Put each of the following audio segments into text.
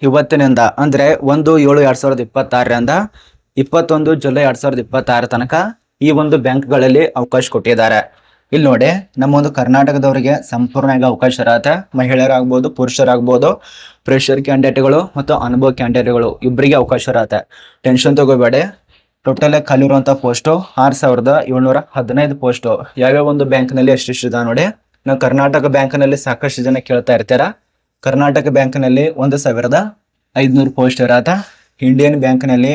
ಇವತ್ತಿನಿಂದ ಅಂದ್ರೆ 1/7/2026ರಿಂದ 21 ಜುಲೈ 2026 ತನಕ ಈ ಒಂದು ಬ್ಯಾಂಕ್ಗಳಲ್ಲಿ ಅವಕಾಶ ಕೊಟ್ಟಿದ್ದಾರೆ. ಇಲ್ಲಿ ನೋಡಿ, ನಮ್ಮ ಒಂದು ಕರ್ನಾಟಕದವರಿಗೆ ಸಂಪೂರ್ಣವಾಗಿ ಅವಕಾಶ ಇರತ್ತೆ. ಮಹಿಳೆಯರಾಗ್ಬೋದು, ಪುರುಷರಾಗ್ಬೋದು, ಫ್ರೆಶರ್ ಕ್ಯಾಂಡಿಡೇಟ್ಗಳು ಮತ್ತು ಅನುಭವ ಕ್ಯಾಂಡಿಡೇಟ್ಗಳು ಇಬ್ಬರಿಗೆ ಅವಕಾಶ ಇರತ್ತೆ. ಟೆನ್ಷನ್ ತಗೋಬೇಡಿ. ಟೋಟಲ್ ಖಾಲಿ ಇರುವಂತ ಪೋಸ್ಟು 6715 ಪೋಸ್ಟು. ಯಾವ್ಯಾವ ಒಂದು ಬ್ಯಾಂಕ್ನಲ್ಲಿ ಎಷ್ಟಿದೆ ನೋಡಿ. ನಾವು ಕರ್ನಾಟಕ ಬ್ಯಾಂಕ್ನಲ್ಲಿ ಸಾಕಷ್ಟು ಜನ ಕೇಳ್ತಾ ಇರ್ತೀರ. ಕರ್ನಾಟಕ ಬ್ಯಾಂಕ್ನಲ್ಲಿ 1500 ಪೋಸ್ಟ್ ಇರತ್ತೆ. ಇಂಡಿಯನ್ ಬ್ಯಾಂಕ್ನಲ್ಲಿ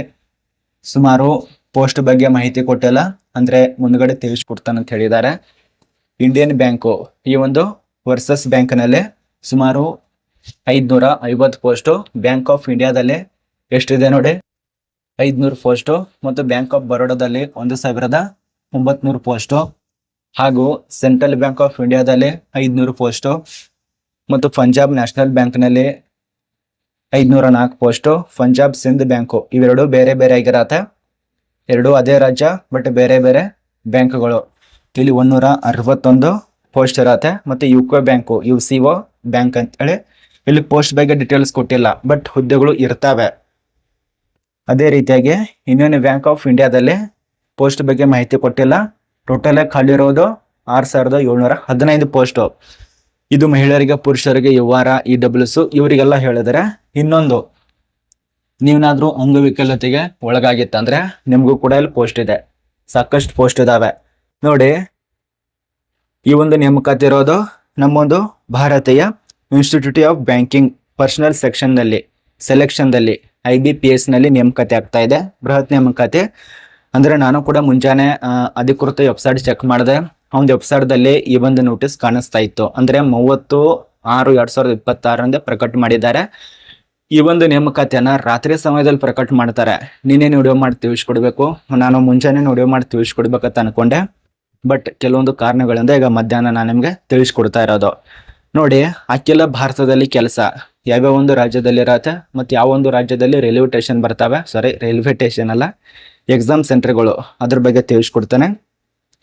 ಸುಮಾರು ಪೋಸ್ಟ್ ಬಗ್ಗೆ ಮಾಹಿತಿ ಕೊಟ್ಟಿಲ್ಲ, ಅಂದ್ರೆ ಮುಂದ್ಗಡೆ ತಿಳಿಸ್ಕೊಡ್ತಾನಂತ ಹೇಳಿದ್ದಾರೆ. ಇಂಡಿಯನ್ ಬ್ಯಾಂಕು ಈ ಒಂದು ವರ್ಸಸ್ ಬ್ಯಾಂಕ್ನಲ್ಲಿ ಸುಮಾರು 550 ಪೋಸ್ಟು. ಬ್ಯಾಂಕ್ ಆಫ್ ಇಂಡಿಯಾದಲ್ಲಿ ಎಷ್ಟಿದೆ ನೋಡಿ, 500 ಪೋಸ್ಟು. ಮತ್ತು ಬ್ಯಾಂಕ್ ಆಫ್ ಬರೋಡಾದಲ್ಲಿ 1900 ಪೋಸ್ಟು. ಹಾಗೂ ಸೆಂಟ್ರಲ್ ಬ್ಯಾಂಕ್ ಆಫ್ ಇಂಡಿಯಾದಲ್ಲಿ 500 ಪೋಸ್ಟು. ಮತ್ತು ಪಂಜಾಬ್ ನ್ಯಾಷನಲ್ ಬ್ಯಾಂಕ್ನಲ್ಲಿ 504 ಪೋಸ್ಟು. ಪಂಜಾಬ್ ಸಿಂಧ್ ಬ್ಯಾಂಕು ಇವೆರಡು ಬೇರೆ ಬೇರೆ ಆಗಿರತ್ತೆ. ಎರಡು ಅದೇ ರಾಜ್ಯ ಬಟ್ ಬೇರೆ ಬೇರೆ ಬ್ಯಾಂಕ್ಗಳು. ಇಲ್ಲಿ 161 ಪೋಸ್ಟ್ ಇರತ್ತೆ. ಮತ್ತು ಯುಕೋ ಬ್ಯಾಂಕು UCO ಬ್ಯಾಂಕ್ ಅಂತೇಳಿ ಇಲ್ಲಿ ಪೋಸ್ಟ್ ಬಗ್ಗೆ ಡೀಟೇಲ್ಸ್ ಕೊಟ್ಟಿಲ್ಲ, ಬಟ್ ಹುದ್ದೆಗಳು ಇರ್ತವೆ. ಅದೇ ರೀತಿಯಾಗಿ ಯೂನಿಯನ್ ಬ್ಯಾಂಕ್ ಆಫ್ ಇಂಡಿಯಾದಲ್ಲಿ ಪೋಸ್ಟ್ ಬಗ್ಗೆ ಮಾಹಿತಿ ಕೊಟ್ಟಿಲ್ಲ. ಟೋಟಲ್ ಖಾಲಿ ಇರೋದು 6715 ಪೋಸ್ಟು. ಇದು ಮಹಿಳೆಯರಿಗೆ, ಪುರುಷರಿಗೆ, ಯುವರ, EWS ಇವರಿಗೆಲ್ಲ ಹೇಳಿದರೆ. ಇನ್ನೊಂದು, ನೀವೇನಾದ್ರೂ ಅಂಗವಿಕಲತೆಗೆ ಒಳಗಾಗಿತ್ತಂದ್ರೆ ನಿಮಗೂ ಕೂಡ ಇಲ್ಲಿ ಪೋಸ್ಟ್ ಇದೆ. ಸಾಕಷ್ಟು ಪೋಸ್ಟ್ ಇದಾವೆ ನೋಡಿ. ಈ ಒಂದು ನೇಮಕಾತಿ ಇರೋದು ನಮ್ಮೊಂದು ಭಾರತೀಯ ಇನ್ಸ್ಟಿಟ್ಯೂಟ್ ಆಫ್ ಬ್ಯಾಂಕಿಂಗ್ ಪರ್ಸನಲ್ ಸೆಲೆಕ್ಷನ್ದಲ್ಲಿ IBPS ನಲ್ಲಿ ನೇಮಕಾತಿ ಆಗ್ತಾ ಇದೆ. ಬೃಹತ್ ನೇಮಕಾತಿ. ಅಂದ್ರೆ ನಾನು ಕೂಡ ಮುಂಜಾನೆ ಅಧಿಕೃತ ವೆಬ್ಸೈಟ್ ಚೆಕ್ ಮಾಡಿದೆ. ಆ ಒಂದು ವೆಬ್ಸೈಟ್ದಲ್ಲಿ ಈ ಒಂದು ನೋಟಿಸ್ ಕಾಣಿಸ್ತಾ ಇತ್ತು. ಅಂದ್ರೆ 30/6/2026 ಪ್ರಕಟ ಮಾಡಿದ್ದಾರೆ. ಈ ಒಂದು ನೇಮಕಾತಿಯನ್ನ ರಾತ್ರಿ ಸಮಯದಲ್ಲಿ ಪ್ರಕಟ ಮಾಡ್ತಾರೆ. ನೀನೇನು ವಿಡಿಯೋ ಮಾಡಿ ತಿಳಿಸ್ಕೊಡ್ಬೇಕು, ನಾನು ಮುಂಜಾನೆ ವಿಡಿಯೋ ಮಾಡಿ ತಿಳಿಸ್ಕೊಡ್ಬೇಕಂತ ಅನ್ಕೊಂಡೆ. ಬಟ್ ಕೆಲವೊಂದು ಕಾರಣಗಳಿಂದ ಈಗ ಮಧ್ಯಾಹ್ನ ನಾನು ನಿಮ್ಗೆ ತಿಳಿಸ್ಕೊಡ್ತಾ ಇರೋದು. ನೋಡಿ, ಅಖಿಲ ಭಾರತದಲ್ಲಿ ಕೆಲಸ ಯಾವ್ಯಾವ ಒಂದು ರಾಜ್ಯದಲ್ಲಿ ಇರತ್ತೆ ಮತ್ತು ಯಾವ ಒಂದು ರಾಜ್ಯದಲ್ಲಿ ರೈಲ್ವೆ ಸ್ಟೇಷನ್ ಬರ್ತವೆ, ರೈಲ್ವೆ ಸ್ಟೇಷನ್ ಅಲ್ಲ, ಎಕ್ಸಾಮ್ ಸೆಂಟರ್ಗಳು, ಅದ್ರ ಬಗ್ಗೆ ತಿಳಿಸ್ಕೊಡ್ತಾನೆ.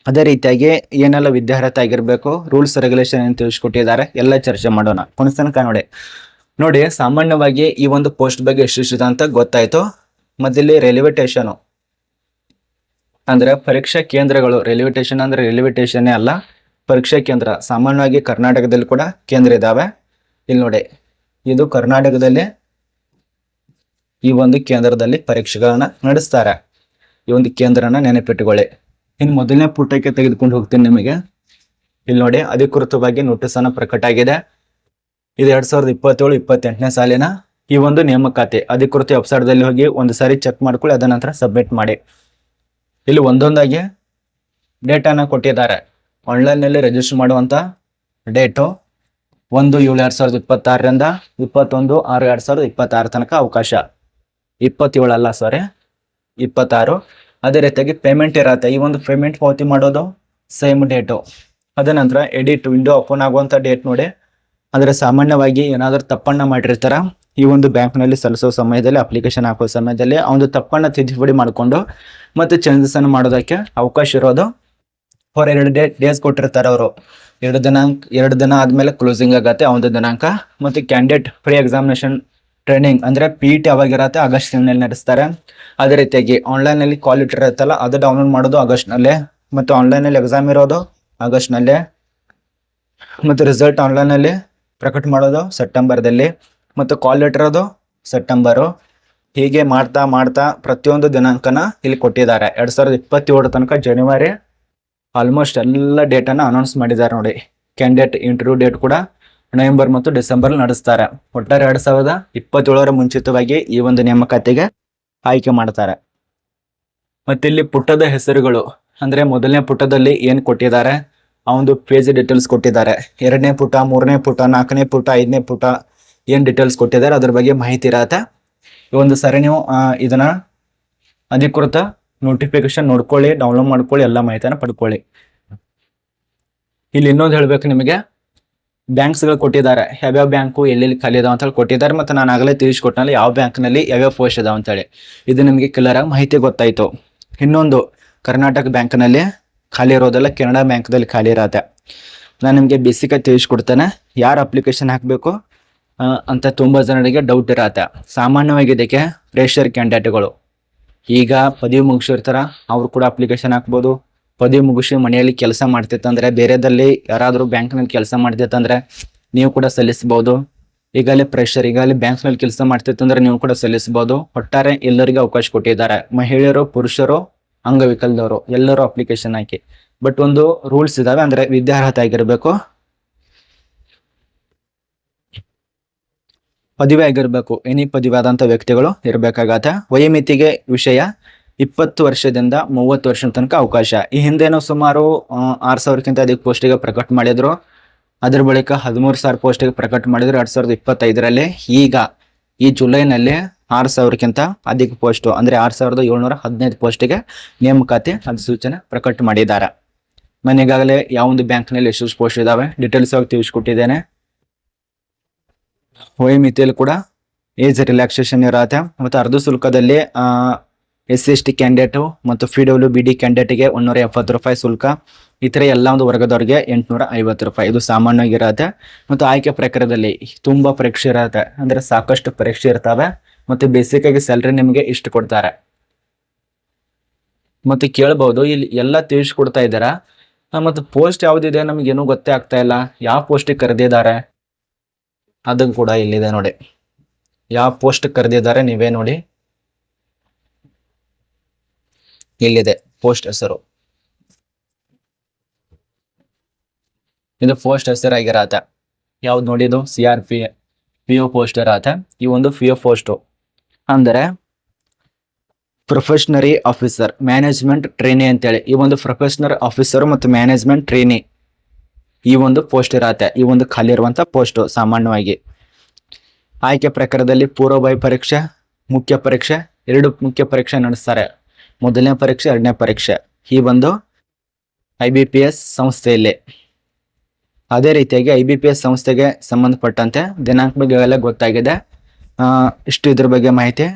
ಅದೇ ರೀತಿಯಾಗಿ ಏನೆಲ್ಲ ವಿದ್ಯಾರ್ಹತೆ ಆಗಿರ್ಬೇಕು, ರೂಲ್ಸ್ ರೆಗ್ಯುಲೇಷನ್ ಏನು ತಿಳಿಸ್ಕೊಟ್ಟಿದ್ದಾರೆ, ಎಲ್ಲ ಚರ್ಚೆ ಮಾಡೋಣ. ಕೊನೆತನಕ ನೋಡಿ. ಸಾಮಾನ್ಯವಾಗಿ ಈ ಒಂದು ಪೋಸ್ಟ್ ಬಗ್ಗೆ ಎಷ್ಟಿದೆ ಅಂತ ಗೊತ್ತಾಯ್ತು. ಮೊದಲೇ ರೈಲ್ವೆ ಸ್ಟೇಷನ್ ಅಂದ್ರೆ ಪರೀಕ್ಷಾ ಕೇಂದ್ರಗಳು. ರೈಲ್ವೆ ಸ್ಟೇಷನ್ ಅಂದ್ರೆ ರೈಲ್ವೆ ಸ್ಟೇಷನ್ನೇ ಅಲ್ಲ, ಪರೀಕ್ಷಾ ಕೇಂದ್ರ. ಸಾಮಾನ್ಯವಾಗಿ ಕರ್ನಾಟಕದಲ್ಲಿ ಕೂಡ ಕೇಂದ್ರ ಇದಾವೆ. ಇಲ್ಲಿ ನೋಡಿ, ಇದು ಕರ್ನಾಟಕದಲ್ಲಿ ಈ ಒಂದು ಕೇಂದ್ರದಲ್ಲಿ ಪರೀಕ್ಷೆಗಳನ್ನ ನಡೆಸ್ತಾರೆ. ಈ ಒಂದು ಕೇಂದ್ರನ ನೆನಪಿಟ್ಟುಕೊಳ್ಳಿ. ಇನ್ನು ಮೊದಲನೇ ಪುಟಕ್ಕೆ ತೆಗೆದುಕೊಂಡು ಹೋಗ್ತೀನಿ ನಿಮಗೆ. ಇಲ್ಲಿ ನೋಡಿ, ಅಧಿಕೃತವಾಗಿ ನೋಟಿಸ್ ಅನ್ನ ಪ್ರಕಟ ಆಗಿದೆ. ಇದು 2027-28ನೇ ಸಾಲಿನ ಈ ಒಂದು ನೇಮಕಾತಿ. ಅಧಿಕೃತ ವೆಬ್ಸೈಟ್ದಲ್ಲಿ ಹೋಗಿ ಒಂದು ಸಾರಿ ಚೆಕ್ ಮಾಡ್ಕೊಳ್ಳಿ, ಅದ ನಂತರ ಸಬ್ಮಿಟ್ ಮಾಡಿ. ಇಲ್ಲಿ ಒಂದೊಂದಾಗಿ ಡೇಟಾನ ಕೊಟ್ಟಿದ್ದಾರೆ. ಆನ್ಲೈನ್ನಲ್ಲಿ ರಿಜಿಸ್ಟರ್ ಮಾಡುವಂತ ಡೇಟು 1/7/2026ರಿಂದ 21/6/2026 ತನಕ ಅವಕಾಶ. 27 ಅಲ್ಲ, 26. ಅದೇ ರೀತಿಯಾಗಿ ಪೇಮೆಂಟ್ ಇರತ್ತೆ. ಈ ಒಂದು ಪೇಮೆಂಟ್ ಪಾವತಿ ಮಾಡೋದು ಸೇಮ್ ಡೇಟು. ಅದ ನಂತರ ಎಡಿಟ್ ವಿಂಡೋ ಓಪನ್ ಆಗುವಂತ ಡೇಟ್ ನೋಡಿ. ಅಂದ್ರೆ ಸಾಮಾನ್ಯವಾಗಿ ಏನಾದರೂ ತಪ್ಪನ್ನ ಮಾಡಿರ್ತಾರ ಈ ಒಂದು ಬ್ಯಾಂಕ್ನಲ್ಲಿ ಸಲ್ಲಿಸೋ ಸಮಯದಲ್ಲಿ, ಅಪ್ಲಿಕೇಶನ್ ಹಾಕೋ ಸಮಯದಲ್ಲಿ ಆ ಒಂದು ತಪ್ಪನ್ನ ತಿದ್ದುಪಡಿ ಮಾಡಿಕೊಂಡು ಮತ್ತೆ ಚೇಂಜಸ್ ಅನ್ನು ಮಾಡೋದಕ್ಕೆ ಅವಕಾಶ ಇರೋದು ಫಾರ್ 2 ಡೇಸ್ ಕೊಟ್ಟಿರ್ತಾರೆ ಅವರು. 2 ದಿನ ಆದ್ಮೇಲೆ ಕ್ಲೋಸಿಂಗ್ ಆಗತ್ತೆ ಆ ಒಂದು ದಿನಾಂಕ. ಮತ್ತೆ ಕ್ಯಾಂಡಿಡೇಟ್ ಪ್ರೀ ಎಕ್ಸಾಮಿನೇಷನ್ ಟ್ರೈನಿಂಗ್ ಅಂದ್ರೆ PET ಯಾವಾಗಿರತ್ತೆ, ಆಗಸ್ಟ್ ತಿಂಗಳಲ್ಲಿ ನಡೆಸ್ತಾರೆ. ಅದೇ ರೀತಿಯಾಗಿ ಆನ್ಲೈನ್ ನಲ್ಲಿ ಕಾಲ್ ಲೆಟರ್ ಇರುತ್ತಲ್ಲ, ಅದು ಡೌನ್ಲೋಡ್ ಮಾಡೋದು ಆಗಸ್ಟ್ ನಲ್ಲೇ. ಮತ್ತು ಆನ್ಲೈನ್ ನಲ್ಲಿ ಎಕ್ಸಾಮ್ ಇರೋದು ಆಗಸ್ಟ್ ನಲ್ಲೇ. ಮತ್ತು ರಿಸಲ್ಟ್ ಆನ್ಲೈನ್ ನಲ್ಲಿ ಪ್ರಕಟ ಮಾಡೋದು ಸೆಪ್ಟೆಂಬರ್ದಲ್ಲಿ. ಮತ್ತು ಕಾಲ್ ಲೆಟರ್ ಅದು ಸೆಪ್ಟೆಂಬರು. ಹೀಗೆ ಮಾಡ್ತಾ ಪ್ರತಿಯೊಂದು ದಿನಾಂಕನ ಇಲ್ಲಿ ಕೊಟ್ಟಿದ್ದಾರೆ. 2027 ತನಕ ಜನವರಿ ಆಲ್ಮೋಸ್ಟ್ ಎಲ್ಲ ಡೇಟನ್ನು ಅನೌನ್ಸ್ ಮಾಡಿದ್ದಾರೆ ನೋಡಿ. ಕ್ಯಾಂಡಿಡೇಟ್ ಇಂಟರ್ವ್ಯೂ ಡೇಟ್ ಕೂಡ ನವೆಂಬರ್ ಮತ್ತು ಡಿಸೆಂಬರ್ ನಡೆಸ್ತಾರೆ. ಒಟ್ಟಾರೆ 2027 ಮುಂಚಿತವಾಗಿ ಈ ಒಂದು ನೇಮಕಾತಿಗೆ ಆಯ್ಕೆ ಮಾಡ್ತಾರೆ. ಮತ್ತೆ ಇಲ್ಲಿ ಪುಟದ ಹೆಸರುಗಳು ಅಂದ್ರೆ ಮೊದಲನೇ ಪುಟದಲ್ಲಿ ಏನ್ ಕೊಟ್ಟಿದ್ದಾರೆ ಆ ಒಂದು ಪೇಜ್ ಡೀಟೇಲ್ಸ್ ಕೊಟ್ಟಿದ್ದಾರೆ. 2ನೇ ಪುಟ, 3ನೇ ಪುಟ, 4ನೇ ಪುಟ, 5ನೇ ಪುಟ ಏನ್ ಡೀಟೇಲ್ಸ್ ಕೊಟ್ಟಿದ್ದಾರೆ ಅದ್ರ ಬಗ್ಗೆ ಮಾಹಿತಿ ಇರತ್ತೆ. ಈ ಒಂದು ಸರಿ ನೀವು ಇದನ್ನ ಅಧಿಕೃತ ನೋಟಿಫಿಕೇಶನ್ ನೋಡ್ಕೊಳ್ಳಿ, ಡೌನ್ಲೋಡ್ ಮಾಡ್ಕೊಳ್ಳಿ, ಎಲ್ಲ ಮಾಹಿತಿನ ಪಡ್ಕೊಳ್ಳಿ. ಇಲ್ಲಿ ಇನ್ನೊಂದು ಹೇಳ್ಬೇಕು ನಿಮಗೆ, ಬ್ಯಾಂಕ್ಸ್ಗಳು ಕೊಟ್ಟಿದ್ದಾರೆ. ಯಾವ್ಯಾವ ಬ್ಯಾಂಕು ಎಲ್ಲೆಲ್ಲಿ ಖಾಲಿ ಇದಾವ ಅಂತ ಹೇಳಿ ಕೊಟ್ಟಿದ್ದಾರೆ. ಮತ್ತು ನಾನು ಆಗಲೇ ತಿಳಿಸ್ಕೊಟ್ಟನಲ್ಲಿ ಯಾವ ಬ್ಯಾಂಕ್ನಲ್ಲಿ ಯಾವ್ಯಾವ ಪೋಸ್ಟ್ ಇದಾವ ಅಂತೇಳಿ. ಇದು ನಿಮಗೆ ಕ್ಲಿಯರ್ ಆಗಿ ಮಾಹಿತಿ ಗೊತ್ತಾಯ್ತು. ಇನ್ನೊಂದು, ಕರ್ನಾಟಕ ಬ್ಯಾಂಕ್ನಲ್ಲಿ ಖಾಲಿ ಇರೋದೆಲ್ಲ ಕೆನಡಾ ಬ್ಯಾಂಕ್ದಲ್ಲಿ ಖಾಲಿ ಇರತ್ತೆ. ನಾನು ನಿಮಗೆ ಬೇಸಿಕ್ ಆಗಿ ತಿಳಿಸ್ಕೊಡ್ತೇನೆ. ಯಾರು ಅಪ್ಲಿಕೇಶನ್ ಹಾಕಬೇಕು, ಅಂತ ತುಂಬಾ ಜನರಿಗೆ ಡೌಟ್ ಇರತ್ತೆ. ಸಾಮಾನ್ಯವಾಗಿ ಇದಕ್ಕೆ ಫ್ರೆಶರ್ ಕ್ಯಾಂಡಿಡೇಟ್ಗಳು ಈಗ ಪದವಿ ಮುಗಿಸಿರ್ತಾರ ಅವ್ರು ಕೂಡ ಅಪ್ಲಿಕೇಶನ್ ಹಾಕ್ಬೋದು. ಪದವಿ ಮುಗಿಸಿ ಮನೆಯಲ್ಲಿ ಕೆಲಸ ಮಾಡ್ತಿತ್ತಂದ್ರೆ, ಬೇರೆದಲ್ಲಿ ಯಾರಾದರೂ ಬ್ಯಾಂಕ್ನಲ್ಲಿ ಕೆಲಸ ಮಾಡ್ತಿತ್ತಂದ್ರೆ ನೀವು ಕೂಡ ಸಲ್ಲಿಸಬಹುದು. ಈಗಾಗಲೇ ಫ್ರೆಶರ್ ಈಗಾಗಲೇ ಬ್ಯಾಂಕ್ನಲ್ಲಿ ಕೆಲಸ ಮಾಡ್ತಿತ್ತಂದ್ರೆ ನೀವು ಕೂಡ ಸಲ್ಲಿಸಬಹುದು. ಒಟ್ಟಾರೆ ಎಲ್ಲರಿಗೂ ಅವಕಾಶ ಕೊಟ್ಟಿದ್ದಾರೆ. ಮಹಿಳೆಯರು, ಪುರುಷರು, ಅಂಗವಿಕಲದವರು ಎಲ್ಲರೂ ಅಪ್ಲಿಕೇಶನ್ ಹಾಕಿ. ಬಟ್ ಒಂದು ರೂಲ್ಸ್ ಇದಾವೆ, ಅಂದ್ರೆ ವಿದ್ಯಾರ್ಹತೆ ಆಗಿರ್ಬೇಕು, ಪದವಿ ಆಗಿರ್ಬೇಕು. ಎನಿ ಪದವಿ ಆದಂತ ವ್ಯಕ್ತಿಗಳು ಇರಬೇಕಾಗತ್ತೆ. ವಯೋಮಿತಿಗೆ ವಿಷಯ 20 ವರ್ಷದಿಂದ 30 ವರ್ಷದ ತನಕ ಅವಕಾಶ. ಈ ಹಿಂದೆನೂ ಸುಮಾರು 6,000ಕ್ಕಿಂತ ಅಧಿಕ ಪೋಸ್ಟಿಗೆ ಪ್ರಕಟ ಮಾಡಿದ್ರು. ಅದ್ರ ಬಳಿಕ 13,000 ಪೋಸ್ಟಿಗೆ ಪ್ರಕಟ ಮಾಡಿದ್ರು 2025ರಲ್ಲಿ. ಈಗ ಈ ಜುಲೈನಲ್ಲಿ 6,000ಕ್ಕಿಂತ ಅಧಿಕ ಪೋಸ್ಟ್ ಅಂದ್ರೆ 6,715 ಪೋಸ್ಟಿಗೆ ನೇಮಕಾತಿ ಅಧಿಸೂಚನೆ ಪ್ರಕಟ ಮಾಡಿದ್ದಾರೆ. ನಾನು ಈಗಾಗಲೇ ಯಾವೊಂದು ಬ್ಯಾಂಕ್ನಲ್ಲಿ ಎಷ್ಟು ಪೋಸ್ಟ್ ಇದಾವೆ ಡೀಟೇಲ್ಸ್ ಆಗಿ ತಿಳಿಸ್ಕೊಟ್ಟಿದ್ದೇನೆ. ವಯೋಮಿತಿಯಲ್ಲಿ ಕೂಡ ಏಜ್ ರಿಲ್ಯಾಕ್ಸೇಷನ್ ಇರತ್ತೆ. ಮತ್ತು ಅರ್ಧ ಶುಲ್ಕದಲ್ಲಿ SC/ST ಕ್ಯಾಂಡಿಡೇಟು ಮತ್ತು PWBD ಕ್ಯಾಂಡಿಡೇಟ್ಗೆ 170 ರೂಪಾಯಿ ಶುಲ್ಕ. ಇತರ ಎಲ್ಲ ಒಂದು ವರ್ಗದವರಿಗೆ 850 ರೂಪಾಯಿ. ಇದು ಸಾಮಾನ್ಯವಾಗಿರತ್ತೆ. ಮತ್ತು ಆಯ್ಕೆ ಪ್ರಕಾರದಲ್ಲಿ ತುಂಬಾ ಪರೀಕ್ಷೆ ಇರತ್ತೆ, ಅಂದ್ರೆ ಸಾಕಷ್ಟು ಪರೀಕ್ಷೆ ಇರ್ತವೆ. ಮತ್ತು ಬೇಸಿಕ್ ಆಗಿ ಸ್ಯಾಲ್ರಿ ನಿಮಗೆ ಇಷ್ಟು ಕೊಡ್ತಾರೆ. ಮತ್ತೆ ಕೇಳ್ಬಹುದು ಇಲ್ಲಿ ಎಲ್ಲ ತಿಳಿಸ್ಕೊಡ್ತಾ ಇದ್ದಾರಾ, ಮತ್ತು ಪೋಸ್ಟ್ ಯಾವ್ದಿದೆ ನಮಗೇನು ಗೊತ್ತೇ ಆಗ್ತಾ ಇಲ್ಲ, ಯಾವ ಪೋಸ್ಟಿಗೆ ಕರೆದಿದ್ದಾರೆ ಅದನ್ನು ಕೂಡ ಇಲ್ಲಿದೆ ನೋಡಿ. ಯಾವ ಪೋಸ್ಟ್ ಕರೆದಿದ್ದಾರೆ ನೀವೇ ನೋಡಿ, ಇಲ್ಲಿದೆ ಪೋಸ್ಟ್ ಹೆಸರು. ಇದು ಪೋಸ್ಟ್ ಹೆಸರಾಗಿರತ್ತೆ. ಯಾವ್ದು ನೋಡಿದು PO ಪೋಸ್ಟ್ ಇರತ್ತೆ. ಈ ಒಂದು PO ಪೋಸ್ಟ್ ಅಂದರೆ ಪ್ರೊಫೆಷನರಿ ಆಫೀಸರ್ ಮ್ಯಾನೇಜ್ಮೆಂಟ್ ಟ್ರೈನಿ ಅಂತೇಳಿ. ಈ ಒಂದು ಪ್ರೊಫೆಷನಲ್ ಆಫೀಸರ್ ಮತ್ತು ಮ್ಯಾನೇಜ್ಮೆಂಟ್ ಟ್ರೈನಿ ಈ ಒಂದು ಪೋಸ್ಟ್ ಇರತ್ತೆ. ಈ ಒಂದು ಖಾಲಿ ಇರುವಂತ ಪೋಸ್ಟ್ ಸಾಮಾನ್ಯವಾಗಿ ಆಯ್ಕೆ ಪ್ರಕಾರದಲ್ಲಿ ಪೂರ್ವಭಾವಿ ಪರೀಕ್ಷೆ, ಮುಖ್ಯ ಪರೀಕ್ಷೆ, 2 ಮುಖ್ಯ ಪರೀಕ್ಷೆ ನಡೆಸ್ತಾರೆ. ಮೊದಲನೇ ಪರೀಕ್ಷೆ, 2ನೇ ಪರೀಕ್ಷೆ ಈ ಒಂದು IBPS ಸಂಸ್ಥೆಯಲ್ಲಿ. ಅದೇ ರೀತಿಯಾಗಿ IBPS ಸಂಸ್ಥೆಗೆ ಸಂಬಂಧಪಟ್ಟಂತೆ ದಿನಾಂಕ ಬಗ್ಗೆ ಎಲ್ಲ ಗೊತ್ತಾಗಿದೆ. ಇಷ್ಟು ಇದ್ರ ಬಗ್ಗೆ ಮಾಹಿತಿ.